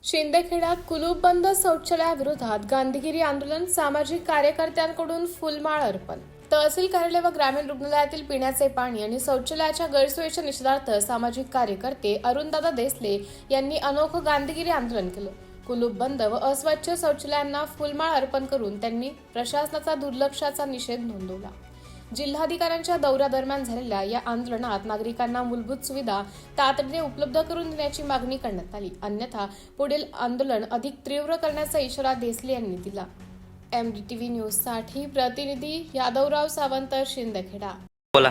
शिंदखेड्यात कुलूपबंद शौचालयाविरोधात गांधीगिरी आंदोलन, सामाजिक कार्यकर्त्यांकडून फुलमाळ अर्पण। तहसील कार्यालय व ग्रामीण रुग्णालयातील पिण्याचे पाणी आणि शौचालयाच्या गैरसोयीच्या निषेधार्थ सामाजिक कार्यकर्ते अरुणदादा देसले यांनी अनोखं गांधीगिरी आंदोलन केलं। कुलूपबंद व अस्वच्छ शौचालयांना फुलमाळ अर्पण करून त्यांनी प्रशासनाचा दुर्लक्षाचा निषेध नोंदवला। जिल्हाधिकाऱ्यांच्या दौऱ्यादरम्यान झालेल्या या आंदोलनात नागरिकांना मूलभूत सुविधा तातडीने उपलब्ध करून देण्याची मागणी करण्यात आली, अन्यथा पुढील आंदोलन अधिक तीव्र करण्याचा इशारा देसले यांनी दिला। MDTV न्यूजसाठी प्रतिनिधी यादवराव सावंत, शिंदखेडा। बोला।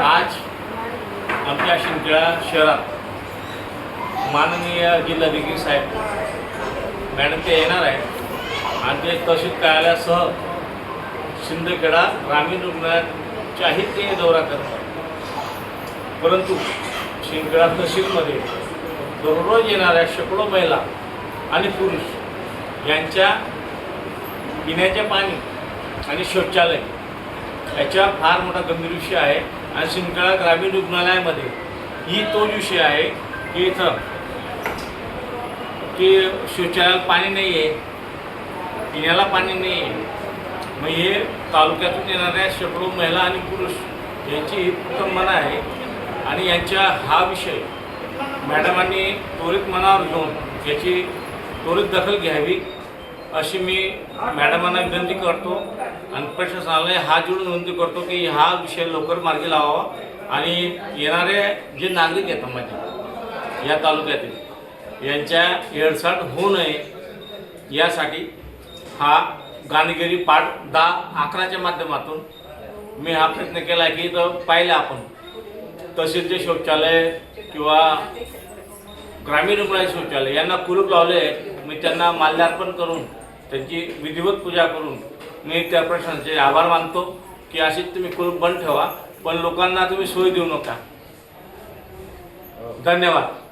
आज आमच्या शिंदखेडा शहरात माननीय जिल्हाधिकारी साहेब मॅडम ते येणार आहे आणि ते तहसील कार्यालयासह शिंदखेडा ग्रामीण रुग्णालयाचाही ते दौरा करतात। परंतु शिंदखेडा तहसीलमध्ये दररोज येणाऱ्या शेकडो महिला आणि पुरुष यांच्या पिण्याचे पाणी आणि शौचालय याचा फार मोठा गंभीर विषय आहे। आणि शिंदखेडा ग्रामीण रुग्णालयामध्ये ही तो विषय आहे की इथं की शौचालयाला पाणी नाही आहे, पिण्याला पाणी नाही आहे। मग हे तालुक्यातून येणाऱ्या शेकडो महिला आणि पुरुष यांची ही कुटुंबना आहे आणि यांच्या हा विषय मॅडमांनी त्वरित मनावर घेऊन याची त्वरित दखल घ्यावी अशी मी मॅडमांना विनंती करतो आणि प्रशासनाला हात जोडून विनंती करतो की हा विषय लवकर मार्गी लावावा आणि येणारे जे नागरिक आहेत माझे या तालुक्यातील यांच्या हेळसांड होऊ नये यासाठी हा गांधीगिरी पाठ 10-11च्या माध्यमातून मी हा प्रयत्न केला आहे की इथं पाहिलं आपण तहसीलचे शौचालय किंवा ग्रामीण रुग्णालय शौचालय यांना कुलूप लावले आहे। मी त्यांना माल्यार्पण करून त्यांची विधिवत पूजा करून मी त्या प्रशासनाचे आभार मानतो की अशीच तुम्ही कुलूप बंद ठेवा, पण लोकांना तुम्ही सोय देऊ नका। धन्यवाद।